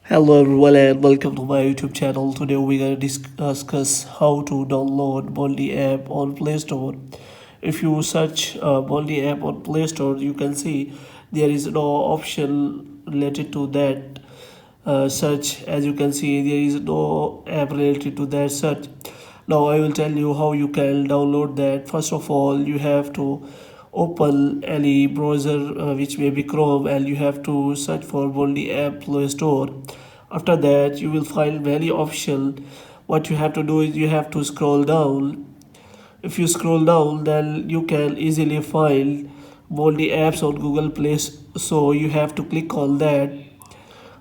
Hello everyone and welcome to my YouTube channel. Today we're gonna discuss how to download Bondee app on Play Store. If you search Bondee app on Play Store, you can see there is no option related to that search. As you can see, there is no app related to that search. Now I will tell you how you can download that. First of all, you have to open any browser which may be Chrome, and you have to search for Bondee app Play Store. After that, you will find many options. What you have to do is you have to scroll down. If you scroll down, then you can easily find Bondee apps on Google Play, so you have to click on that.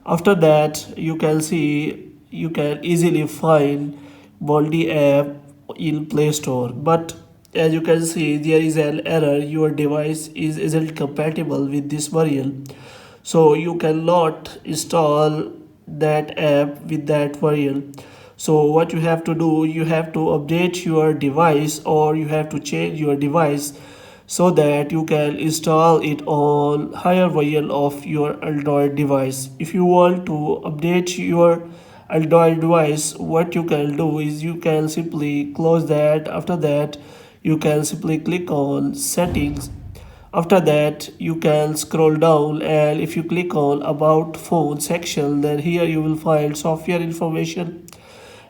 After that, you can see you can easily find Bondee app in Play Store, but as you can see there is an error. Your device isn't compatible with this version, so you cannot install that app with that version. So what you have to do, you have to update your device, or you have to change your device so that you can install it on higher version of your Android device. If you want to update your Android device, what you can do is you can simply close that. After that, you can simply click on settings. After that, you can scroll down, and if you click on about phone section, then here you will find software information.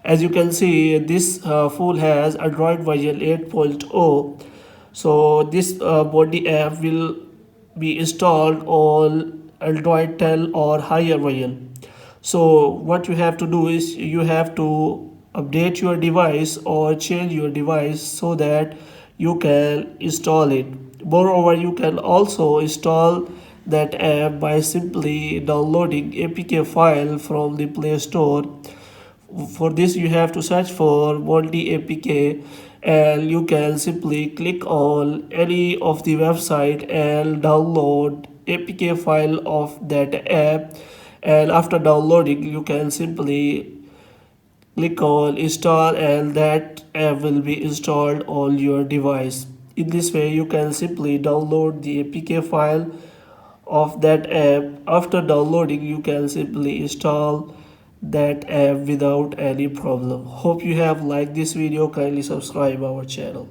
As you can see, this phone has Android version 8.0. So this Bondee app will be installed on Android 10 or higher version. So what you have to do is you have to update your device or change your device so that you can install it. Moreover, you can also install that app by simply downloading APK file from the Play Store. For this, you have to search for Bondee APK, and you can simply click on any of the website and download APK file of that app. And after downloading, you can simply click on install, and that app will be installed on your device. In this way, you can simply download the APK file of that app. After downloading, you can simply install that app without any problem. Hope you have liked this video. Kindly subscribe our channel.